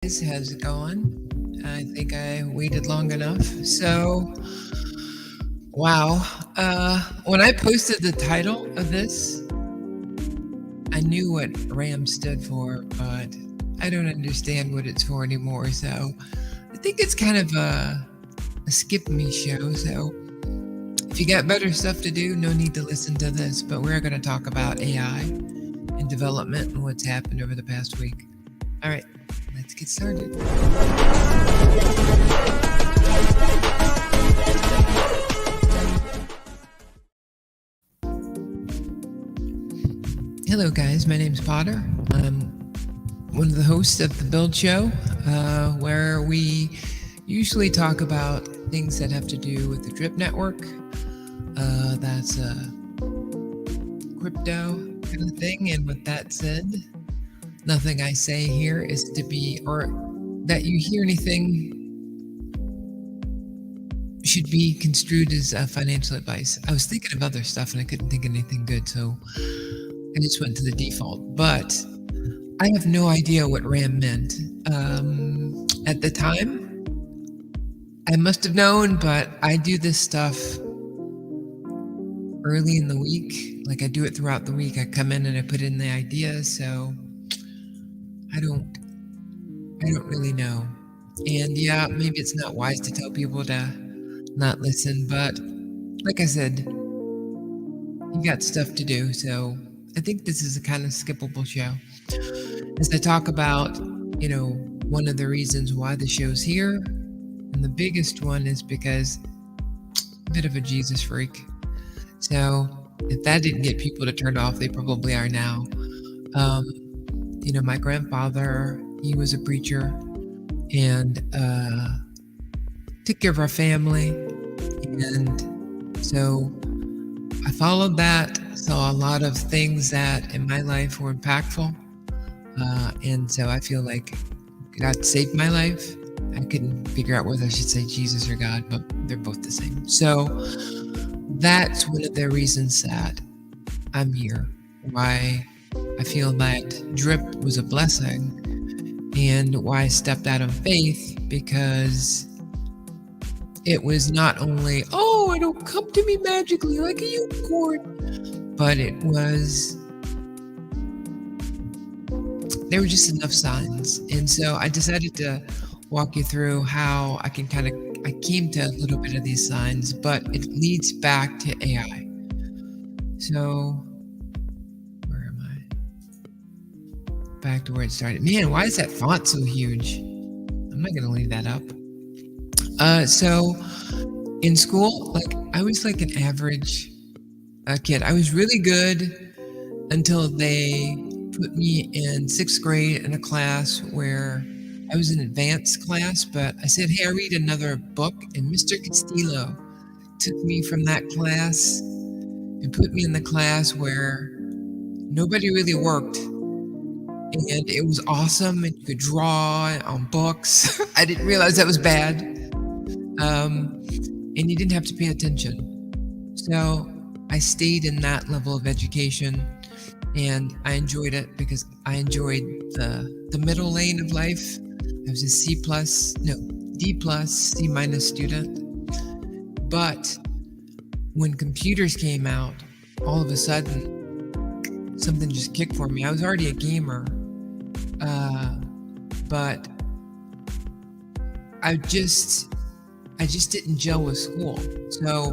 How's it going? I think I waited long enough. Wow. When I posted the title of this, I knew what RAM stood for, but I don't understand what it's for anymore. So I think it's kind of a skip me show. So if you got better stuff to do, no need to listen to this. But we're going to talk about AI and development and what's happened over the past week. All right, let's get started. Hello, guys. My name's Potter. I'm one of the hosts of the Build Show, where we usually talk about things that have to do with the Drip Network. That's a crypto kind of thing. And with that said, nothing I say here is to be, or that you hear anything should be construed as financial advice. I was thinking of other stuff and I couldn't think of anything good, so I just went to the default. But I have no idea what RAM meant. At the time, I must have known, but I do this stuff early in the week. Like I do it throughout the week. I come in and I put in the idea, so I don't really know. And yeah, maybe it's not wise to tell people to not listen, but like I said, you got stuff to do, so I think this is a kind of skippable show. As I talk about, one of the reasons why the show's here, and the biggest one is because I'm a bit of a Jesus freak. So if that didn't get people to turn off, they probably are now. My grandfather, he was a preacher and took care of our family. And so I followed that, saw a lot of things that in my life were impactful. And so I feel like God saved my life. I couldn't figure out whether I should say Jesus or God, but they're both the same. So that's one of the reasons that I'm here, why I feel that drip was a blessing, and why I stepped out of faith, because it was not only, oh, it'll come to me magically like a unicorn, but there were just enough signs. And so I decided to walk you through how I came to a little bit of these signs, but it leads back to AI. So where am I? Back to where it started. Man, why is that font so huge? I'm not going to leave that up. So in school, I was like an average kid. I was really good until they put me in 6th grade in a class where I was in advanced class, but I said, hey, I read another book, and Mr. Castillo took me from that class and put me in the class where nobody really worked. And it was awesome, and you could draw on books. I didn't realize that was bad. And you didn't have to pay attention. So I stayed in that level of education, and I enjoyed it because I enjoyed the middle lane of life. I was a D+, C- student. But when computers came out, all of a sudden, something just kicked for me. I was already a gamer, but I just didn't gel with school. So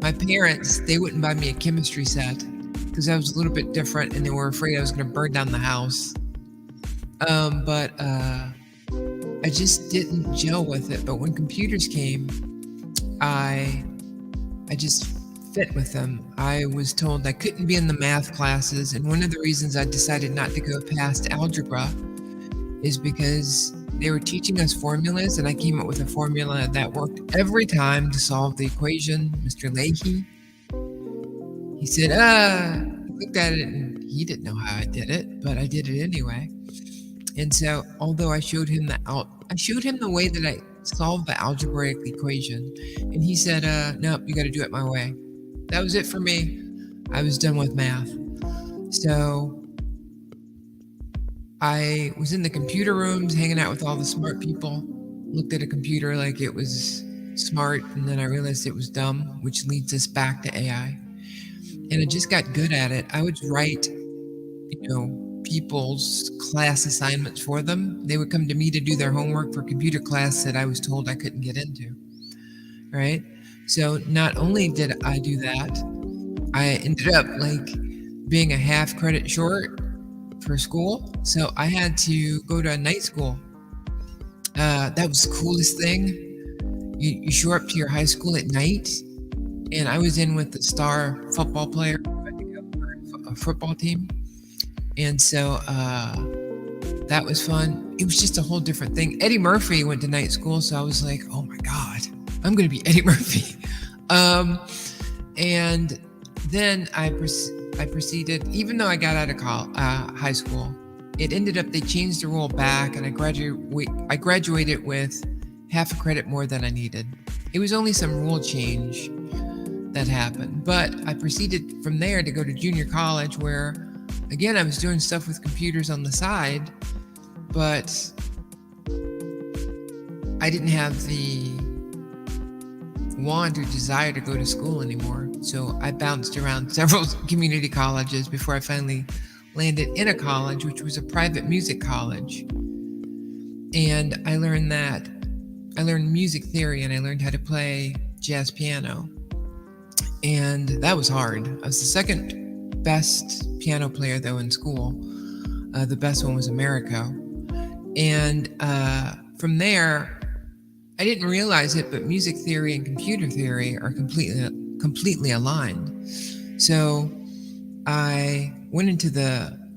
my parents, they wouldn't buy me a chemistry set because I was a little bit different, and they were afraid I was going to burn down the house. But I just didn't gel with it. But when computers came, I just fit with them. I was told I couldn't be in the math classes, and one of the reasons I decided not to go past algebra is because they were teaching us formulas, and I came up with a formula that worked every time to solve the equation. Mr. Leahy, he said, he looked at it, and he didn't know how I did it, but I did it anyway. And so, although I showed him the way that I solved the algebraic equation, and he said, nope, you got to do it my way. That was it for me. I was done with math. So I was in the computer rooms hanging out with all the smart people, looked at a computer like it was smart, and then I realized it was dumb, which leads us back to AI. And I just got good at it. I would write, people's class assignments for them. They would come to me to do their homework for computer class that I was told I couldn't get into, right? So not only did I do that, I ended up like being a half credit short for school. So I had to go to a night school. That was the coolest thing. You show up to your high school at night, and I was in with the star football player for a football team. And so that was fun. It was just a whole different thing. Eddie Murphy went to night school, so I was like, oh my God, I'm going to be Eddie Murphy. And then I proceeded, even though I got out of high school, it ended up they changed the rule back, and I graduated with half a credit more than I needed. It was only some rule change that happened, but I proceeded from there to go to junior college, where again I was doing stuff with computers on the side, but I didn't have the want or desire to go to school anymore. So I bounced around several community colleges before I finally landed in a college, which was a private music college. And I learned music theory, and I learned how to play jazz piano. And that was hard. I was the second best piano player though in school. The best one was Americo. And from there, I didn't realize it, but music theory and computer theory are completely aligned. So I went into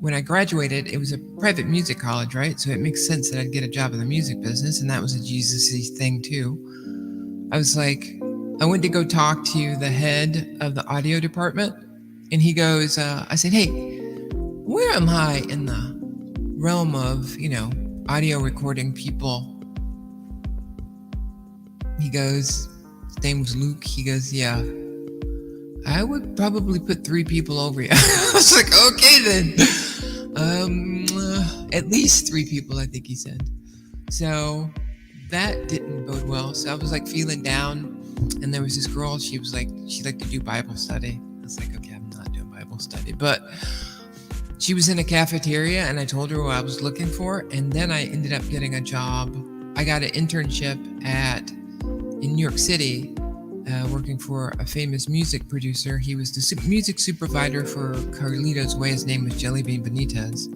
when I graduated, it was a private music college, right? So it makes sense that I'd get a job in the music business, and that was a Jesus-y thing too. I was like, I went to go talk to the head of the audio department, and he goes, I said, hey, where am I in the realm of, audio recording people? He goes, his name was Luke. He goes, yeah, I would probably put 3 people over you. I was like, okay then. At least 3 people, I think he said. So that didn't bode well. So I was like feeling down, and there was this girl, she liked to do Bible study. I was like, okay, I'm not doing Bible study, but she was in a cafeteria, and I told her what I was looking for, and then I ended up getting a job. I got an internship in New York City, working for a famous music producer. He was the music supervisor for Carlito's Way. His name was Jellybean Benitez.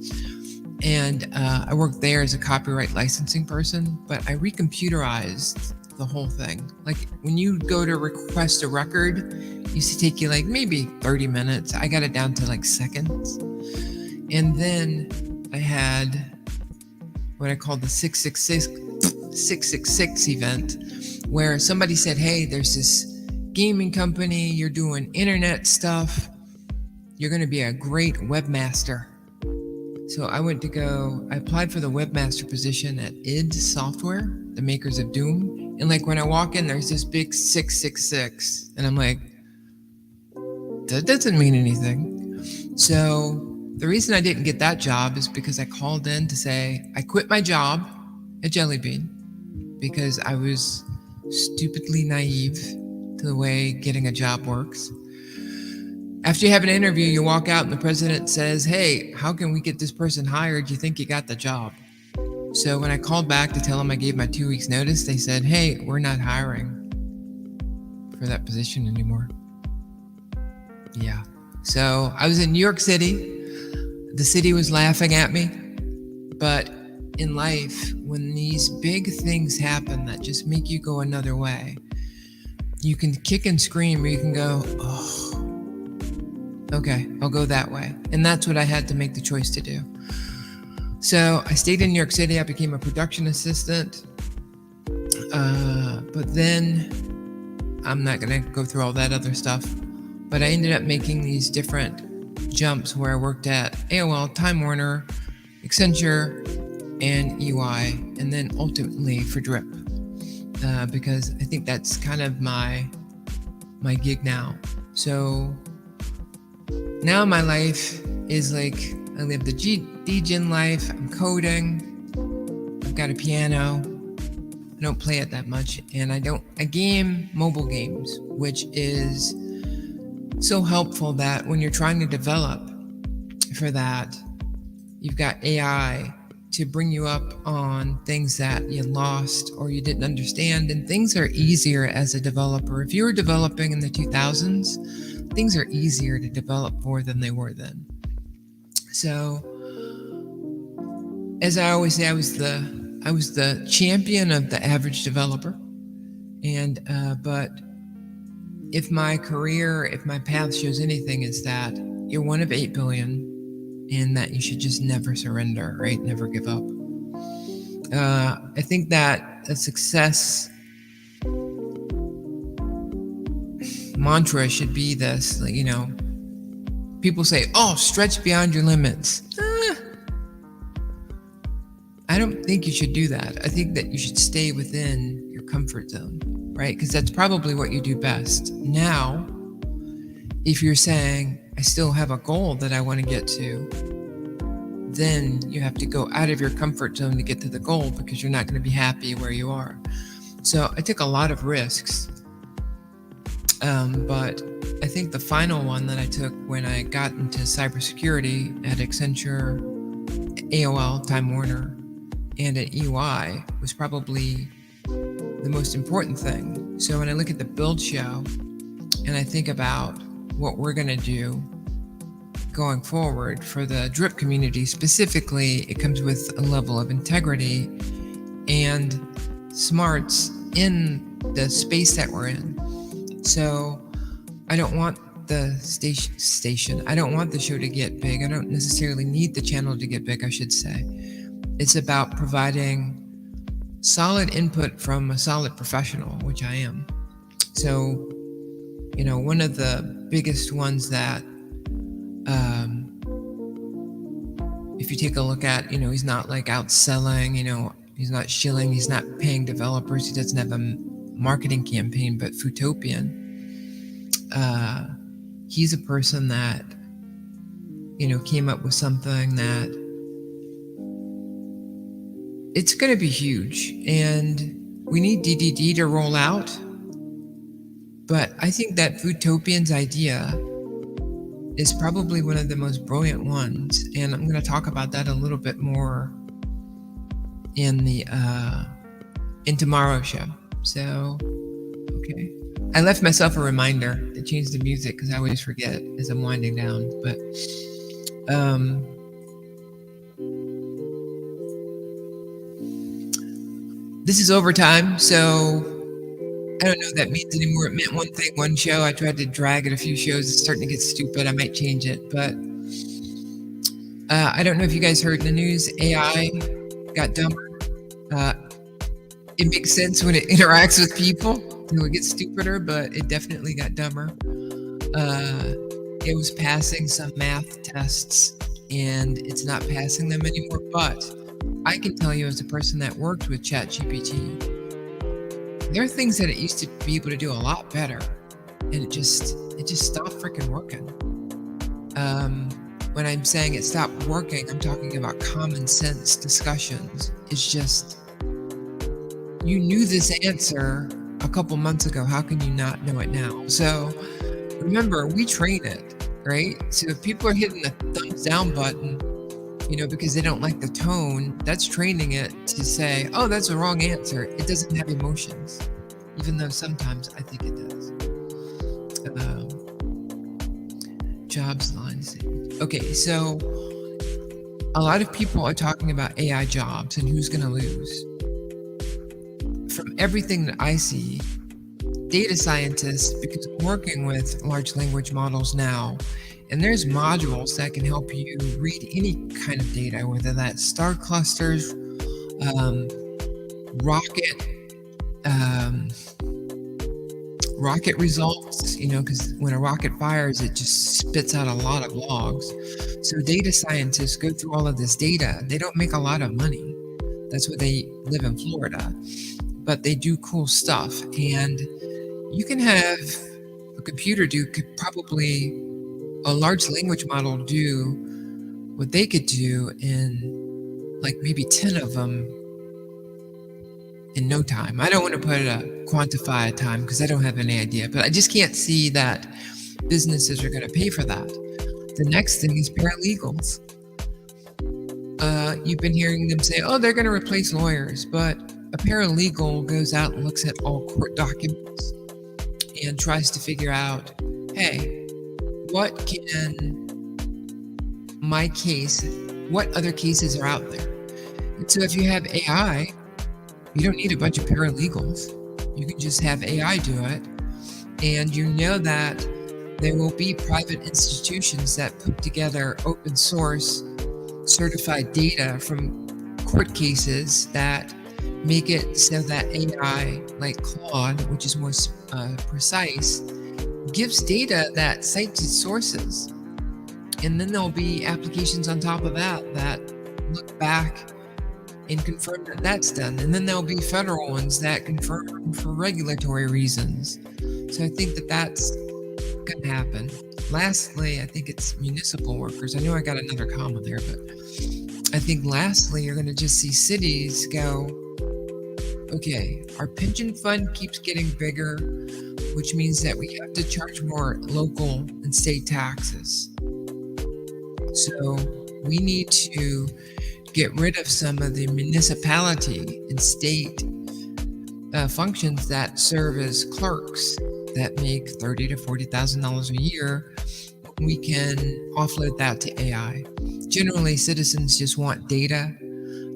And I worked there as a copyright licensing person, but I recomputerized the whole thing. Like when you go to request a record, it used to take you like maybe 30 minutes. I got it down to like seconds. And then I had what I called the 666 event, where somebody said, hey, there's this gaming company, you're doing internet stuff, you're going to be a great webmaster. So I applied for the webmaster position at id Software, the makers of Doom. And like when I walk in, there's this big 666, and I'm like, that doesn't mean anything. So the reason I didn't get that job is because I called in to say I quit my job at Jellybean because I was stupidly naive to the way getting a job works. After you have an interview, you walk out and the president says, hey, how can we get this person hired? You think you got the job? So when I called back to tell them I gave my 2 weeks notice, they said, hey, we're not hiring for that position anymore. Yeah. So I was in New York City. The city was laughing at me. But in life, when these big things happen that just make you go another way, you can kick and scream, or you can go, oh, okay, I'll go that way. And that's what I had to make the choice to do. So I stayed in New York City. I became a production assistant. But then I'm not going to go through all that other stuff. But I ended up making these different jumps where I worked at AOL, Time Warner, Accenture, and EY, and then ultimately for Drip, because I think that's kind of my gig now. So now my life is like I live the DGen life. I'm coding. I've got a piano. I don't play it that much, and I game mobile games, which is so helpful that when you're trying to develop for that, you've got AI to bring you up on things that you lost or you didn't understand, and things are easier as a developer. If you were developing in the 2000s, things are easier to develop for than they were then. So, as I always say, I was the champion of the average developer, and but if my path shows anything, is that you're one of 8 billion, and that you should just never surrender, right? Never give up. I think that a success mantra should be this, people say, oh, stretch beyond your limits. I don't think you should do that. I think that you should stay within your comfort zone, right? Because that's probably what you do best. Now, if you're saying, I still have a goal that I want to get to, then you have to go out of your comfort zone to get to the goal, because you're not going to be happy where you are. So I took a lot of risks. But I think the final one that I took when I got into cybersecurity at Accenture, AOL, Time Warner, and at EY was probably the most important thing. So when I look at the build show and I think about what we're going to do going forward for the drip community specifically, it comes with a level of integrity and smarts in the space that we're in. So I don't want the station. I don't want the show to get big. I don't necessarily need the channel to get big, I should say. It's about providing solid input from a solid professional, which I am. So, one of the biggest ones that, if you take a look at, he's not like out selling, he's not shilling, he's not paying developers, he doesn't have a marketing campaign, but Futopian, he's a person that, came up with something that it's going to be huge, and we need DDD to roll out. But I think that Futopian's idea is probably one of the most brilliant ones, and I'm going to talk about that a little bit more in tomorrow's show. So, okay. I left myself a reminder to change the music because I always forget as I'm winding down. But this is overtime, so I don't know what that means anymore. It meant one thing, one show. I tried to drag it a few shows. It's starting to get stupid. I might change it. But I don't know if you guys heard in the news, AI got dumber. It makes sense when it interacts with people. It gets stupider, but it definitely got dumber. It was passing some math tests, and it's not passing them anymore. But I can tell you, as a person that worked with ChatGPT, there are things that it used to be able to do a lot better, and it just stopped freaking working. When I'm saying it stopped working, I'm talking about common sense discussions. It's just, you knew this answer a couple months ago. How can you not know it now? So remember, we train it, right? So if people are hitting the thumbs down button, because they don't like the tone, that's training it to say, oh, that's the wrong answer. It doesn't have emotions, even though sometimes I think it does. Jobs lines. Okay, so a lot of people are talking about AI jobs and who's going to lose. From everything that I see, data scientists, because I'm working with large language models now, and there's modules that can help you read any kind of data, whether that's star clusters, rocket results, because when a rocket fires, it just spits out a lot of logs. So data scientists go through all of this data. They don't make a lot of money. That's why they live in Florida. But they do cool stuff. And you can have a computer probably a large language model do what they could do in like maybe 10 of them in no time. I don't want to quantify a time because I don't have any idea, but I just can't see that businesses are going to pay for that. The next thing is paralegals. You've been hearing them say, oh, they're going to replace lawyers, but a paralegal goes out and looks at all court documents and tries to figure out, hey, what other cases are out there? And so if you have AI, you don't need a bunch of paralegals. You can just have AI do it. And you know that there will be private institutions that put together open source certified data from court cases that make it so that AI, like Claude, which is more precise, gives data that cites its sources. And then there'll be applications on top of that look back and confirm that that's done. And then there'll be federal ones that confirm for regulatory reasons. So I think that that's going to happen. Lastly, I think it's municipal workers. I know I got another comma there, but I think lastly, you're going to just see cities go, okay, our pension fund keeps getting bigger, which means that we have to charge more local and state taxes. So we need to get rid of some of the municipality and state functions that serve as clerks that make $30,000 to $40,000 a year. We can offload that to AI. Generally, citizens just want data.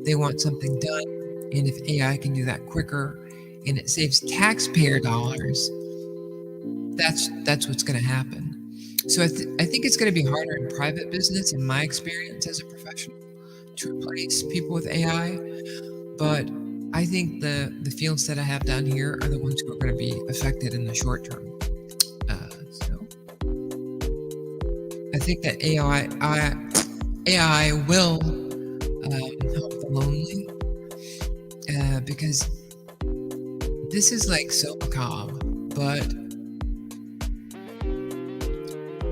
They want something done. And if AI can do that quicker and it saves taxpayer dollars, that's what's going to happen. So I think it's going to be harder in private business, in my experience as a professional, to replace people with AI. But I think the fields that I have down here are the ones who are going to be affected in the short term. So I think that AI will help the lonely because this is like so macabre, but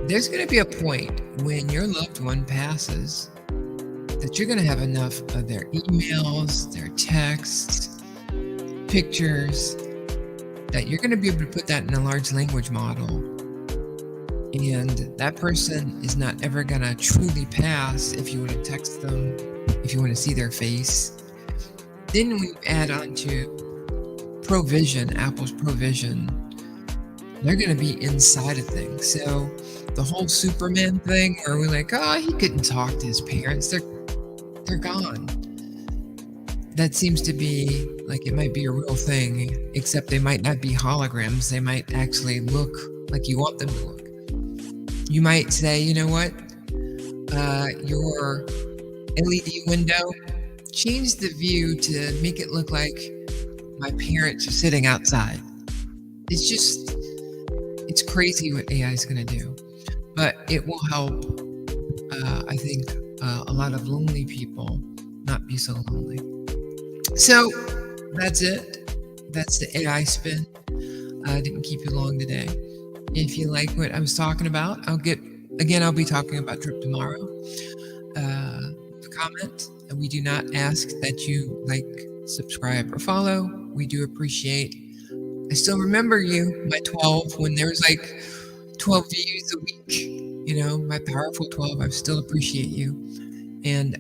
there's going to be a point when your loved one passes that you're going to have enough of their emails, their texts, pictures, that you're going to be able to put that in a large language model. And that person is not ever going to truly pass if you want to text them, if you want to see their face. Then we add on to Provision, Apple's Provision. They're going to be inside of things. So the whole Superman thing where we're like, oh, he couldn't talk to his parents. They're gone. That seems to be like it might be a real thing, except they might not be holograms. They might actually look like you want them to look. You might say, you know what? Your LED window, change the view to make it look like my parents are sitting outside. It's crazy what AI is going to do. But it will help, I think, a lot of lonely people not be so lonely. So that's it. That's the AI spin. I didn't keep you long today. If you like what I was talking about, I'll be talking about Drip tomorrow. Comment. We do not ask that you like, subscribe, or follow. We do appreciate. I still remember you, my 12, when there was like 12 views a week. You know, my powerful 12. I still appreciate you. And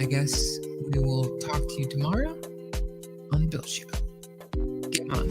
I guess we will talk to you tomorrow on the Bill Show. Get on.